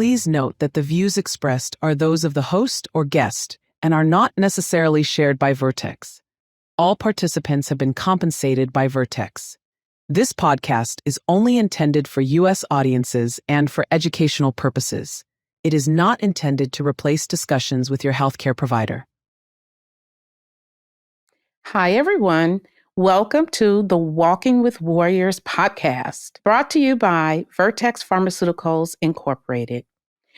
Please note that the views expressed are those of the host or guest and are not necessarily shared by Vertex. All participants have been compensated by Vertex. This podcast is only intended for U.S. audiences and for educational purposes. It is not intended to replace discussions with your healthcare provider. Hi, everyone. Welcome to the Walking with Warriors podcast, brought to you by Vertex Pharmaceuticals Incorporated,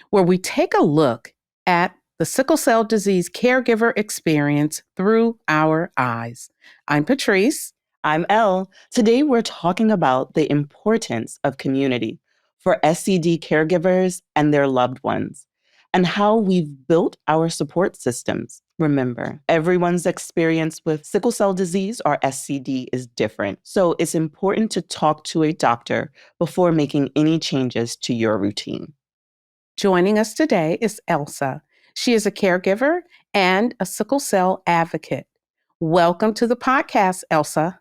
where we take a look at the sickle cell disease caregiver experience through our eyes. I'm Patrice. I'm Elle. Today, we're talking about the importance of community for SCD caregivers and their loved ones, and how we've built our support systems. Remember, everyone's experience with sickle cell disease, or SCD, is different. So it's important to talk to a doctor before making any changes to your routine. Joining us today is Elsa. She is a caregiver and a sickle cell advocate. Welcome to the podcast, Elsa.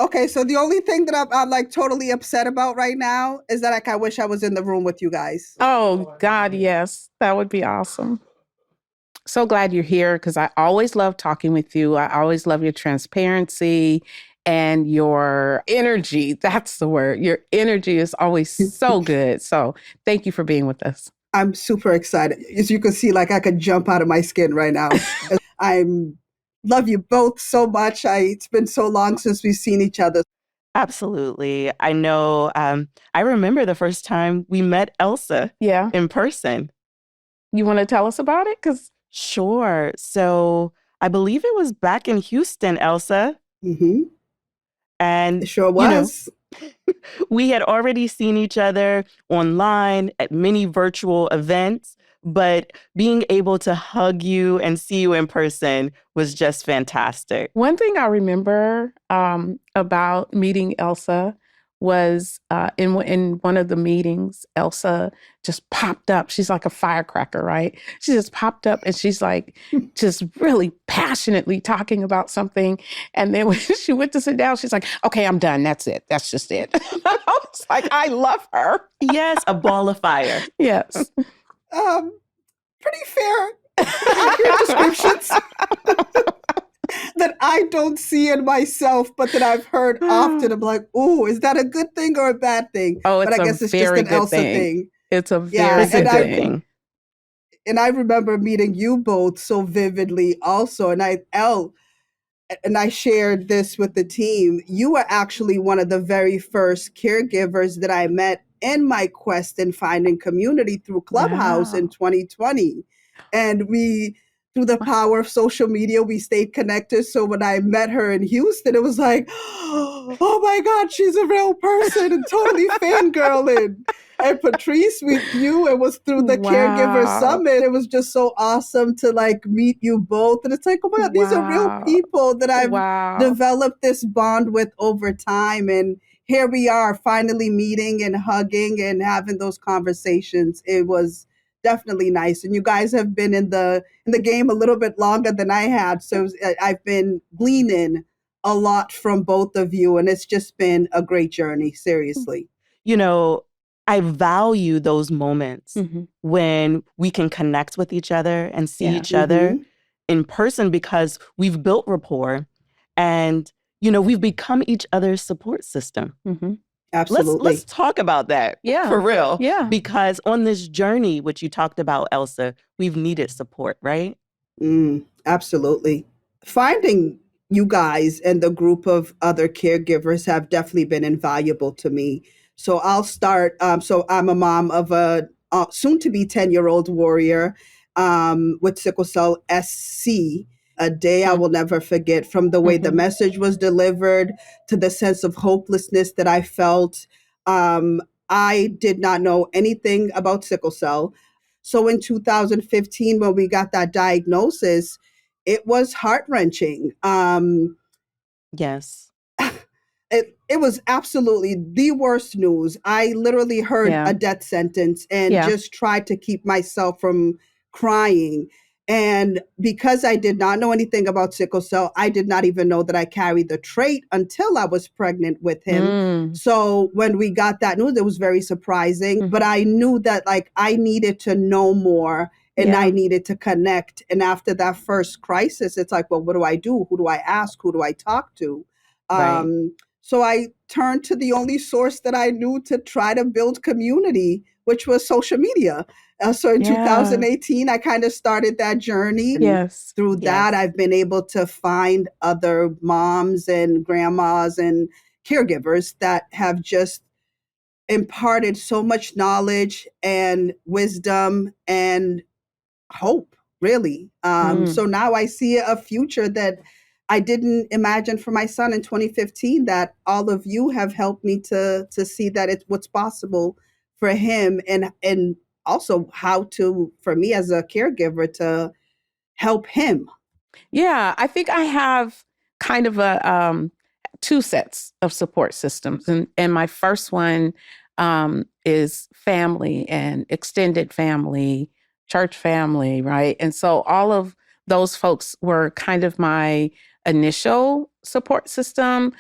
Okay, so the only thing that I'm like totally upset about right now is that I wish I was in the room with you guys. Oh, God, yes. That would be awesome. So glad you're here because I always love talking with you. I always love your transparency and your energy. That's the word. Your energy is always so good. So thank you for being with us. I'm super excited. As you can see, like I could jump out of my skin right now. Love you both so much. It's been so long since we've seen each other. Absolutely. I know. I remember the first time we met Elsa in person. You want to tell us about it? Sure. So I believe it was back in Houston, Elsa. Mm-hmm. And it sure was. We had already seen each other online at many virtual events, but being able to hug you and see you in person was just fantastic. One thing I remember about meeting Elsa was in one of the meetings, Elsa just popped up. She's like a firecracker, right? She just popped up and she's like just really passionately talking about something. And then when she went to sit down, she's like, okay, I'm done. That's it. That's just it. I was like, I love her. Yes, a ball of fire. Yes. Pretty fair. Accurate descriptions that I don't see in myself, but that I've heard often. I'm like, oh, is that a good thing or a bad thing? Oh, it's but I guess it's just an Elsa thing. It's a very good thing. And I remember meeting you both so vividly also. And I shared this with the team. You were actually one of the very first caregivers that I met in my quest in finding community through Clubhouse in 2020. And through the power of social media, we stayed connected. So when I met her in Houston, it was like, oh my God, she's a real person, and totally fangirling. And Patrice, with you, it was through the Caregiver Summit. It was just so awesome to like meet you both. And it's like, oh my God, these are real people that I've developed this bond with over time. And here we are finally meeting and hugging and having those conversations. It was definitely nice. And you guys have been in the game a little bit longer than I had. So I've been gleaning a lot from both of you. And it's just been a great journey, seriously. You know, I value those moments when we can connect with each other and see each other in person, because we've built rapport and, you know, we've become each other's support system. Absolutely. Let's talk about that. Yeah. For real. Yeah. Because on this journey, which you talked about, Elsa, we've needed support, right? Absolutely. Finding you guys and the group of other caregivers have definitely been invaluable to me. So I'll start. So I'm a mom of a soon-to-be 10-year-old warrior with sickle cell SC. A day I will never forget, from the way the message was delivered to the sense of hopelessness that I felt. I did not know anything about sickle cell. So in 2015, when we got that diagnosis, it was heart-wrenching. Yes. It was absolutely the worst news. I literally heard a death sentence and just tried to keep myself from crying. And because I did not know anything about sickle cell, I did not even know that I carried the trait until I was pregnant with him. Mm. So when we got that news, it was very surprising. Mhm. But I knew that like I needed to know more and Yeah. I needed to connect. And after that first crisis, it's like, well, what do I do? Who do I ask? Who do I talk to? Right. So I turned to the only source that I knew to try to build community, which was social media. So in Yeah. 2018, I kind of started that journey. And Yes. through that, Yes. I've been able to find other moms and grandmas and caregivers that have just imparted so much knowledge and wisdom and hope, really. Mm. So now I see a future that I didn't imagine for my son in 2015, that all of you have helped me to see that it's what's possible for him, and also how to, for me as a caregiver, to help him. Yeah, I think I have kind of a two sets of support systems, and my first one is family and extended family, church family, right? And so all of those folks were kind of my initial support system,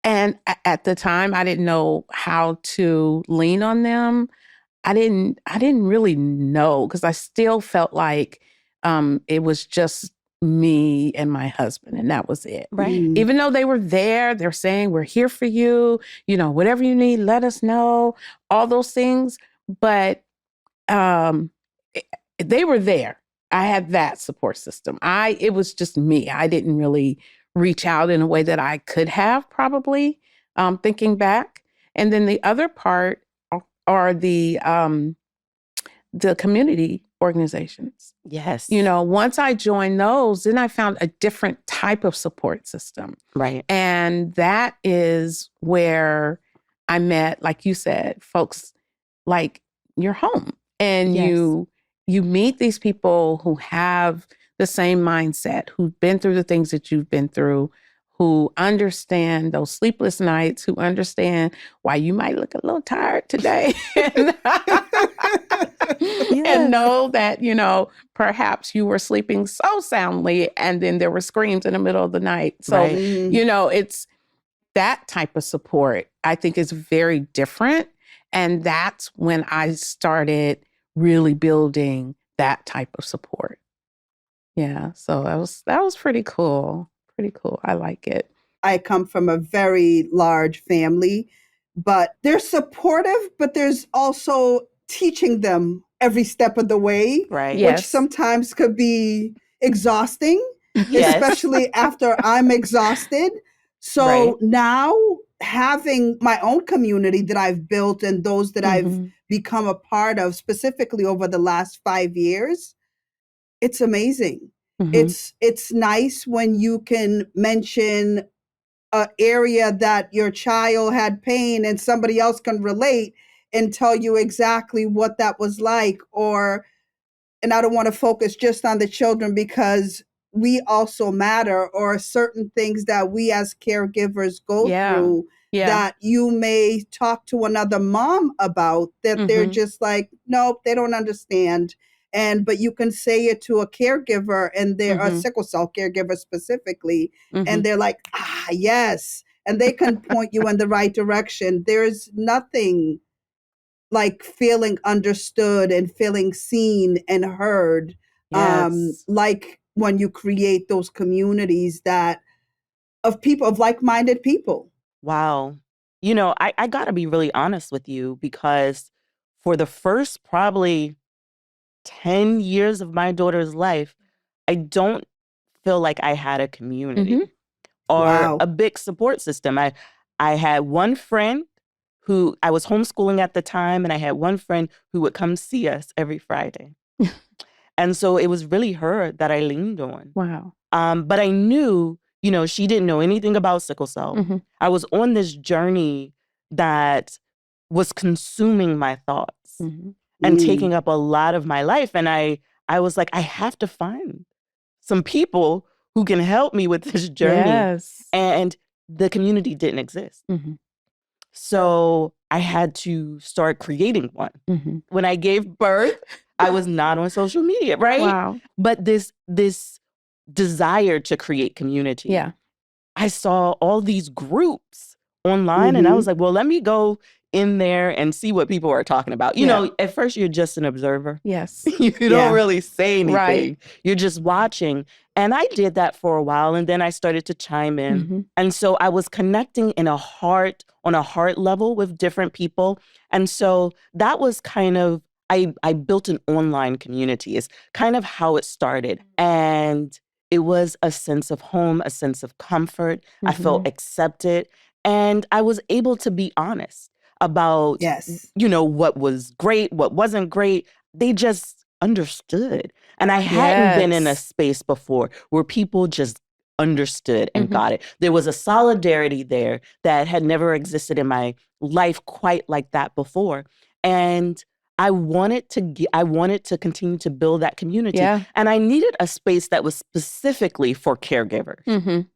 and at the time, I didn't know how to lean on them. I didn't really know because I still felt like it was just me and my husband, and that was it. Right. Even though they were there, they're saying, we're here for you, whatever you need, let us know, all those things. But um, it- they were there. I had that support system. It was just me. I didn't really reach out in a way that I could have probably, thinking back. And then the other part are the community organizations. Yes. Once I joined those, then I found a different type of support system. Right. And that is where I met, like you said, folks like your home. And Yes. you meet these people who have the same mindset, who've been through the things that you've been through, who understand those sleepless nights, who understand why you might look a little tired today. And know that, perhaps you were sleeping so soundly and then there were screams in the middle of the night. So, Right. it's that type of support, I think, is very different. And that's when I started really building that type of support. Yeah. So that was pretty cool. Pretty cool. I like it. I come from a very large family, but they're supportive, but there's also teaching them every step of the way, Right. which Yes. sometimes could be exhausting, Yes. especially after I'm exhausted. So Right. now having my own community that I've built and those that I've Mhm. become a part of, specifically over the last 5 years, it's amazing. Mhm. It's nice when you can mention a area that your child had pain and somebody else can relate and tell you exactly what that was like. Or, and I don't want to focus just on the children because we also matter, or certain things that we as caregivers go Yeah. through Yeah. that you may talk to another mom about, that they're Mhm. just like, nope, they don't understand. But you can say it to a caregiver, and they're a Mhm. sickle cell caregiver specifically, and Mhm. they're like, yes, and they can point you in the right direction. There's nothing like feeling understood and feeling seen and heard, Yes. like when you create those communities that of people, of like-minded people. Wow. I got to be really honest with you, because for the first probably 10 years of my daughter's life, I don't feel like I had a community Mhm. or Wow. a big support system. I had one friend who, I was homeschooling at the time, and I had one friend who would come see us every Friday. And so it was really her that I leaned on. Wow. But I knew, she didn't know anything about sickle cell. Mhm. I was on this journey that was consuming my thoughts Mhm. and Mm. taking up a lot of my life. And I was like, I have to find some people who can help me with this journey. Yes. And the community didn't exist. Mhm. So I had to start creating one. Mhm. When I gave birth, I was not on social media, right? Wow. But this desire to create community. Yeah. I saw all these groups online and I was like, well, let me go in there and see what people are talking about. You know, at first you're just an observer. Yes. You don't really say anything. Right. You're just watching. And I did that for a while and then I started to chime in. Mhm. And so I was connecting on a heart level with different people. And so that was kind of, I built an online community is kind of how it started. And it was a sense of home, a sense of comfort. I felt accepted. And I was able to be honest about, Yes. you know, what was great, what wasn't great. They just understood. And I hadn't been in a Yes. space before where people just understood and got it. There was a solidarity there that had never existed in my life quite like that before. And I wanted to continue to build that community. Yeah. And I needed a space that was specifically for caregivers.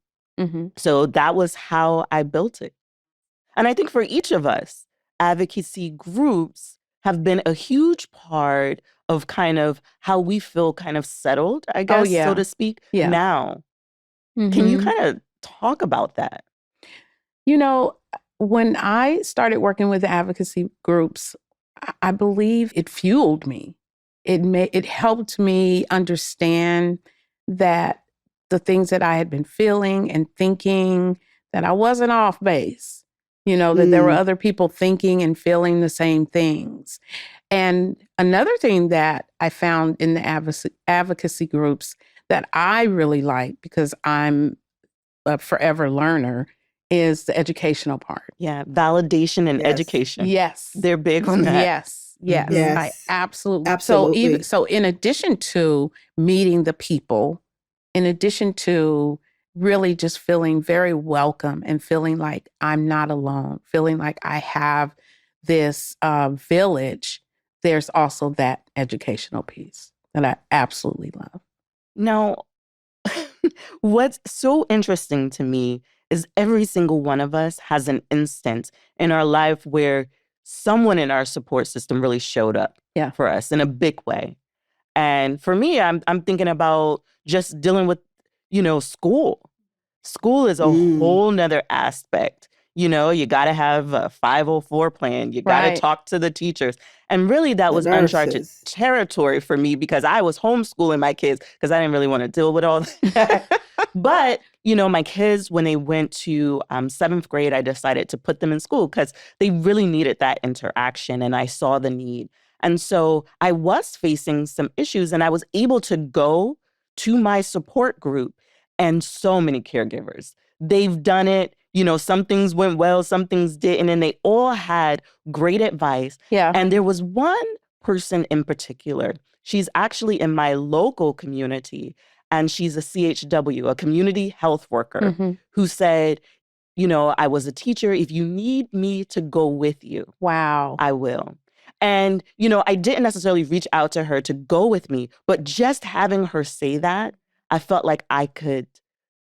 So that was how I built it. And I think for each of us, advocacy groups have been a huge part of kind of how we feel kind of settled, I guess, so to speak, now. Can you kind of talk about that? You know, when I started working with advocacy groups, I believe it fueled me. It helped me understand that the things that I had been feeling and thinking, that I wasn't off base, you know, that there were other people thinking and feeling the same things. And another thing that I found in the advocacy groups that I really like, because I'm a forever learner, is the educational part. Yeah, validation and education. Yes. They're big on that. Yes. I absolutely. So in addition to meeting the people, in addition to really just feeling very welcome and feeling like I'm not alone, feeling like I have this village, there's also that educational piece that I absolutely love. Now, what's so interesting to me is every single one of us has an instance in our life where someone in our support system really showed up for us in a big way. And for me, I'm thinking about just dealing with, you know, school. School is a whole nother aspect. You know, you got to have a 504 plan. You got to talk to the teachers. And really, that was uncharted territory for me because I was homeschooling my kids because I didn't really want to deal with all that. But, you know, my kids, when they went to 7th grade, I decided to put them in school because they really needed that interaction. And I saw the need. And so I was facing some issues and I was able to go to my support group and so many caregivers. They've done it. You know, some things went well, some things didn't, and they all had great advice. Yeah. And there was one person in particular. She's actually in my local community, and she's a CHW, a community health worker, who said, you know, I was a teacher. If you need me to go with you, I will. And, you know, I didn't necessarily reach out to her to go with me, but just having her say that, I felt like I could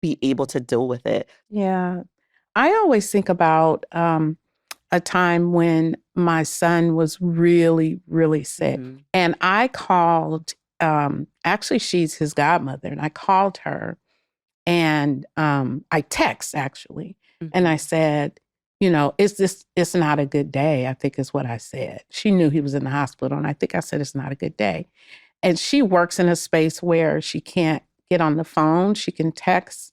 be able to deal with it. Yeah. I always think about a time when my son was really, really sick. And I called, actually, she's his godmother, and I called her and I text actually. And I said, you know, it's not a good day, I think is what I said. She knew he was in the hospital. And I think I said, it's not a good day. And she works in a space where she can't get on the phone. She can text,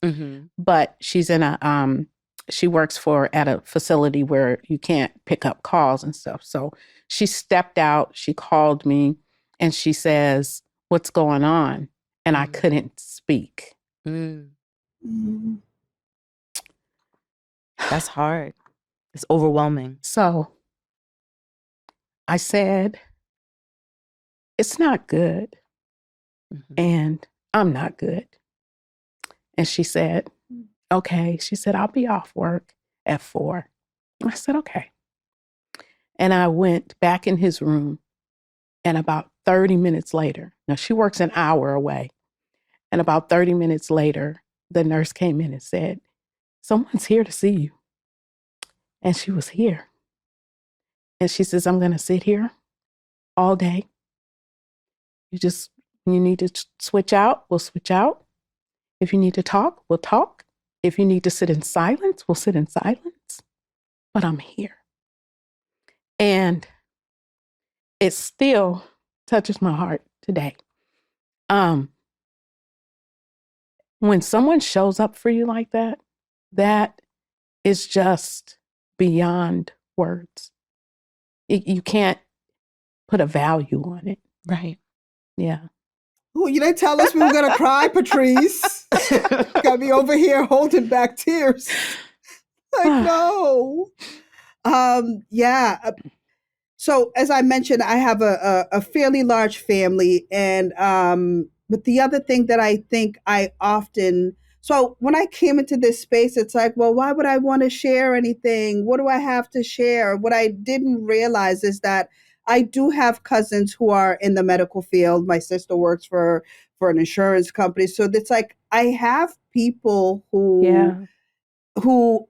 but she's in she works at a facility where you can't pick up calls and stuff. So she stepped out, she called me and she says, what's going on? And I couldn't speak. That's hard. It's overwhelming. So I said, it's not good. And I'm not good. And she said, okay. She said, I'll be off work at 4. I said, okay. And I went back in his room. And about 30 minutes later, now she works an hour away. And about 30 minutes later, the nurse came in and said, someone's here to see you. And she was here. And she says, I'm going to sit here all day. You need to switch out, we'll switch out. If you need to talk, we'll talk. If you need to sit in silence, we'll sit in silence. But I'm here. And it still touches my heart today. When someone shows up for you like that, that is just beyond words. You can't put a value on it. Right. Yeah. Oh, you didn't tell us we were going to cry, Patrice. Got me over here holding back tears. Like, no. Yeah. So as I mentioned, I have a fairly large family. And but the other thing that I think I often, so when I came into this space, it's like, well, why would I want to share anything? What do I have to share? What I didn't realize is that I do have cousins who are in the medical field. My sister works for an insurance company. So it's like I have people who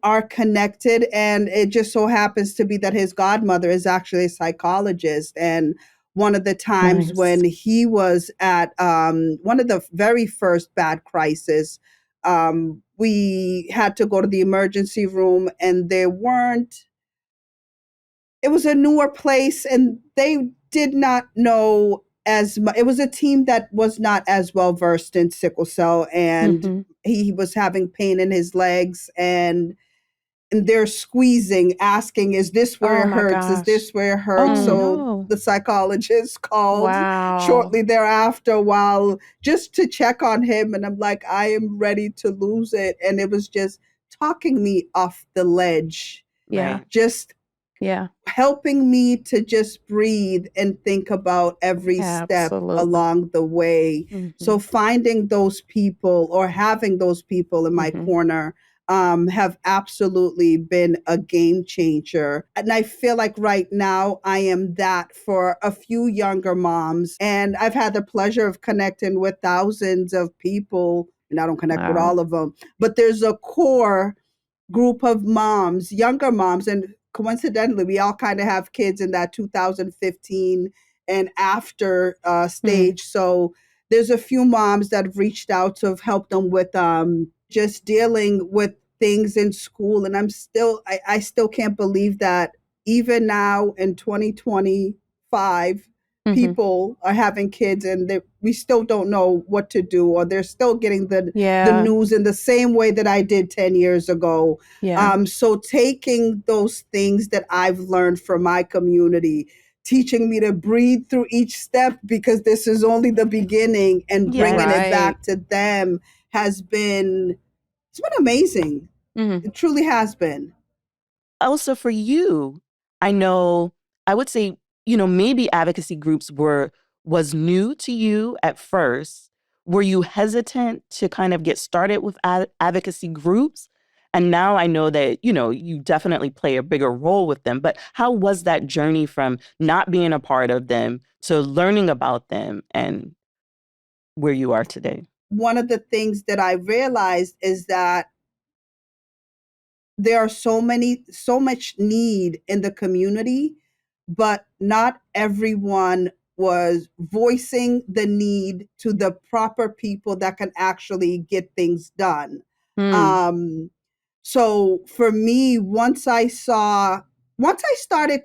are connected, and it just so happens to be that his godmother is actually a psychologist. And one of the times when he was at one of the very first bad crisis, we had to go to the emergency room, and it was a newer place, and they did not know as much. It was a team that was not as well versed in sickle cell, and he was having pain in his legs, and they're squeezing, asking, is this where it hurts? Is this where it hurts? So the psychologist called shortly thereafter just to check on him. And I'm like, I am ready to lose it. And it was just talking me off the ledge. Yeah. Just helping me to just breathe and think about every step along the way. So finding those people or having those people in my corner have absolutely been a game changer. And I feel like right now I am that for a few younger moms. And I've had the pleasure of connecting with thousands of people. And I don't connect with all of them, but there's a core group of moms, younger moms. And coincidentally, we all kind of have kids in that 2015 and after stage. So there's a few moms that have reached out to have helped them with just dealing with things in school. And I still can't believe that even now in 2025, people are having kids and we still don't know what to do, or they're still getting the news in the same way that I did 10 years ago. So taking those things that I've learned from my community, teaching me to breathe through each step, because this is only the beginning, and bringing it back to them it's been amazing. It truly has been. Elsa, for you, I know, I would say, maybe advocacy groups was new to you at first. Were you hesitant to kind of get started with advocacy groups? And now I know that, you definitely play a bigger role with them. But how was that journey from not being a part of them to learning about them and where you are today? One of the things that I realized is that there are so much need in the community, but not everyone was voicing the need to the proper people that can actually get things done. So for me, once I started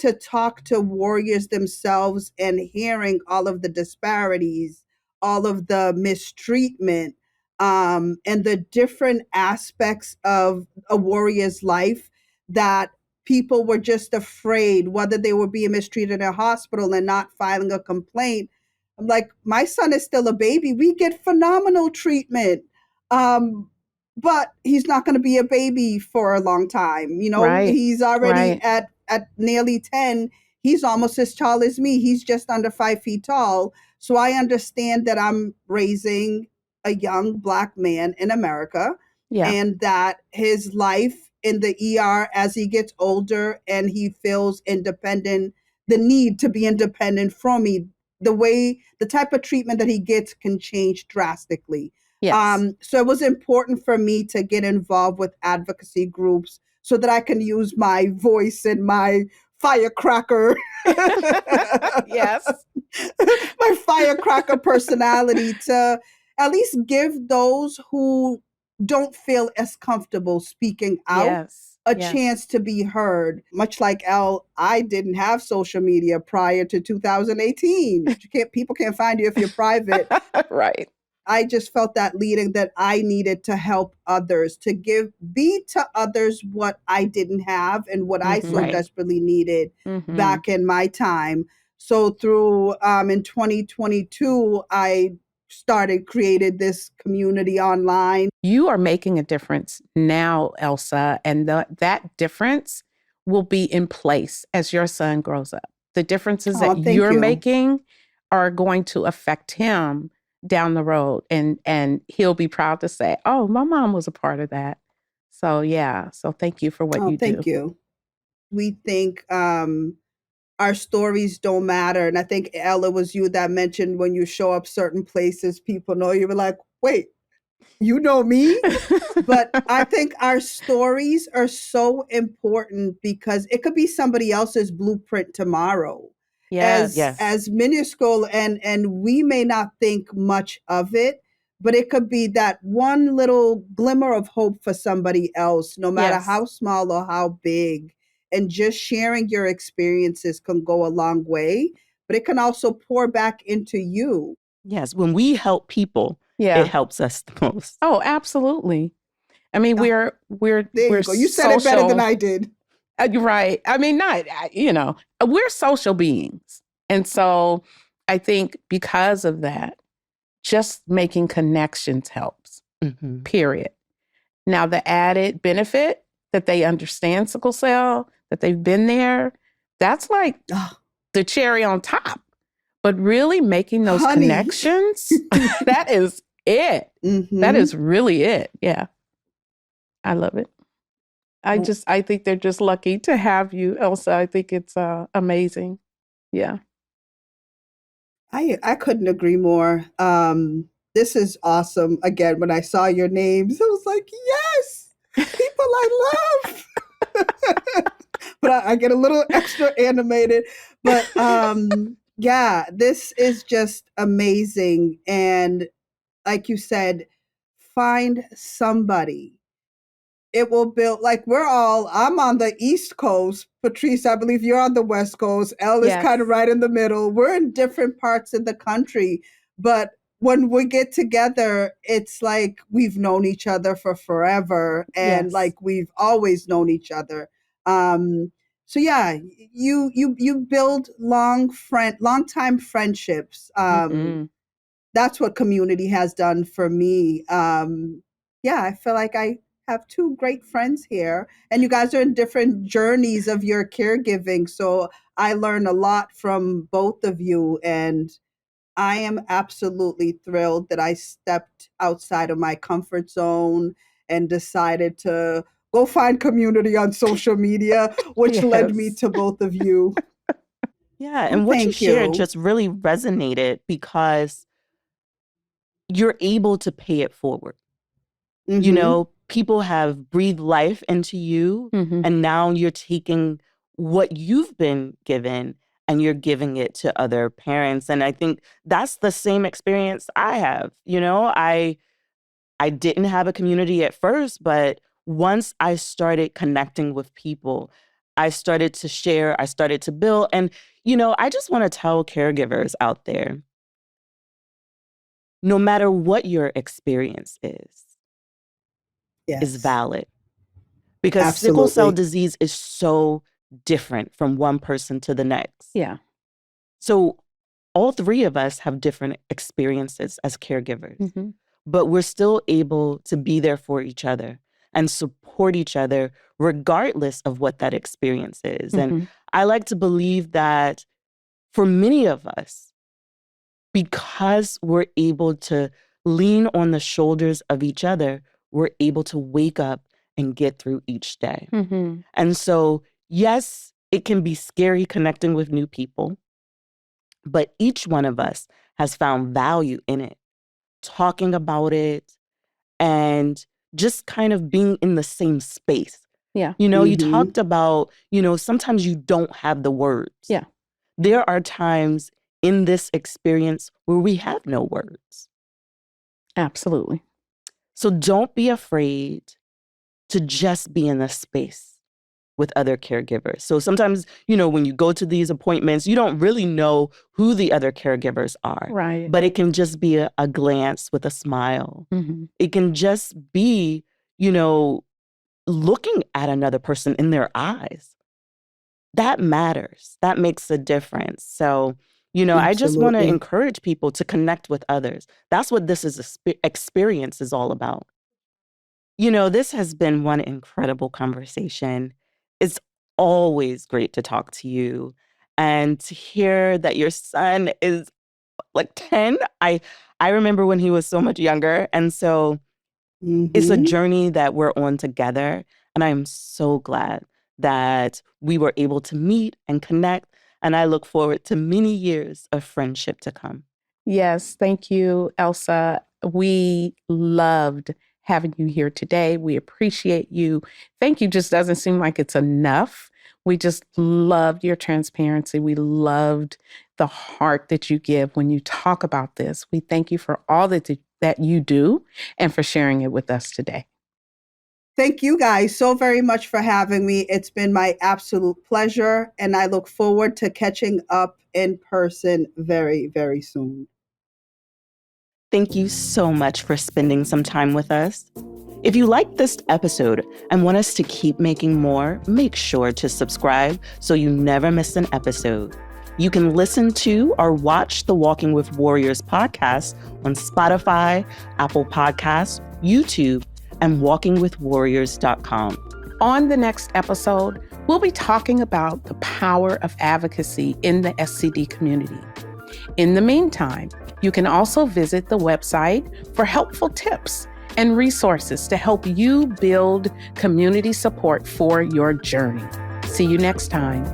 to talk to warriors themselves and hearing all of the disparities, all of the mistreatment, and the different aspects of a warrior's life, that people were just afraid whether they were being mistreated in a hospital and not filing a complaint. I'm like, my son is still a baby. We get phenomenal treatment. But he's not going to be a baby for a long time. He's already at nearly 10. He's almost as tall as me. He's just under 5 feet tall. So I understand that I'm raising a young Black man in America, and that his life in the ER as he gets older and he feels independent, the need to be independent from me, the type of treatment that he gets can change drastically. So it was important for me to get involved with advocacy groups so that I can use my voice and my firecracker. My firecracker personality to at least give those who don't feel as comfortable speaking out Yes. a Yes. chance to be heard. Much like Elle, I didn't have social media prior to 2018. People can't find you if you're private. Right. I just felt that leading that I needed to help others, to be to others what I didn't have and what I so Right. desperately needed Mm-hmm. back in my time. So through in 2022, I created this community online. You are making a difference now, Elsa, and that difference will be in place as your son grows up. The differences Oh, that thank you're you. making are going to affect him down the road, and he'll be proud to say, "Oh, my mom was a part of that." So yeah, so thank you for what Oh, you do. thank you. We think our stories don't matter. And I think, Ella, was you that mentioned when you show up certain places, people know you. Were like, wait, you know me? But I think our stories are so important because it could be somebody else's blueprint tomorrow. Yes. Yes. As minuscule, and we may not think much of it, but it could be that one little glimmer of hope for somebody else, no matter Yes. how small or how big. And just sharing your experiences can go a long way, but it can also pour back into you. Yes. When we help people, Yeah. it helps us the most. Oh, absolutely. I mean, Oh, we're there you go. You said it better than I did. You're right. I mean, we're social beings. And so I think because of that, just making connections helps, Mm-hmm. period. Now, the added benefit that they understand sickle cell, that they've been there, that's like the cherry on top. But really making those Honey. connections, that is it. Mhm. That is really it. Yeah. I love it. I think they're just lucky to have you, Elsa. I think it's amazing. Yeah. I couldn't agree more. This is awesome. Again, when I saw your names, I was like, yes, people I love. But I get a little extra animated. But yeah, this is just amazing. And like you said, find somebody. It will build, like, I'm on the East Coast. Patrice, I believe you're on the West Coast. Elle is Yes. kind of right in the middle. We're in different parts of the country, but when we get together, it's like we've known each other for forever, and Yes. like we've always known each other. So yeah, you build long time friendships. Mm-mm. That's what community has done for me. Yeah, I feel like I have two great friends here, and you guys are in different journeys of your caregiving. So I learn a lot from both of you, and I am absolutely thrilled that I stepped outside of my comfort zone and decided to go find community on social media, which led me Yes. to both of you. Yeah. Well, And what you thank shared you. just really resonated because you're able to pay it forward. You Mhm. know, people have breathed life into you, Mhm. and now you're taking what you've been given and you're giving it to other parents. And I think that's the same experience I have. You know, I didn't have a community at first, but once I started connecting with people, I started to share, I started to build. And, you know, I just want to tell caregivers out there, no matter what your experience is Yes, valid. Because sickle cell absolutely. disease is so different from one person to the next. Yeah. So all three of us have different experiences as caregivers, Mm-hmm. but we're still able to be there for each other and support each other regardless of what that experience is. Mm-hmm. And I like to believe that for many of us, because we're able to lean on the shoulders of each other, we're able to wake up and get through each day. Mm-hmm. And so, yes, it can be scary connecting with new people, but each one of us has found value in it, talking about it, and just kind of being in the same space. Yeah. You know, you Mhm. talked about, you know, sometimes you don't have the words. Yeah. There are times in this experience where we have no words. Absolutely. So don't be afraid to just be in the space with other caregivers. So sometimes, when you go to these appointments, you don't really know who the other caregivers are. Right. But it can just be a glance with a smile. Mm-hmm. It can just be, looking at another person in their eyes. That matters. That makes a difference. So, I just want to Absolutely. encourage people to connect with others. That's what this experience is all about. This has been one incredible conversation. It's always great to talk to you and to hear that your son is like 10. I remember when he was so much younger. And so it's a Mhm. journey that we're on together. And I'm so glad that we were able to meet and connect. And I look forward to many years of friendship to come. Yes, thank you, Elsa. We loved having you here today. We appreciate you. Thank you just doesn't seem like it's enough. We just loved your transparency. We loved the heart that you give when you talk about this. We thank you for all that you do and for sharing it with us today. Thank you guys so very much for having me. It's been my absolute pleasure, and I look forward to catching up in person very, very soon. Thank you so much for spending some time with us. If you liked this episode and want us to keep making more, make sure to subscribe so you never miss an episode. You can listen to or watch the Walking with Warriors podcast on Spotify, Apple Podcasts, YouTube, and walkingwithwarriors.com. On the next episode, we'll be talking about the power of advocacy in the SCD community. In the meantime, you can also visit the website for helpful tips and resources to help you build community support for your journey. See you next time.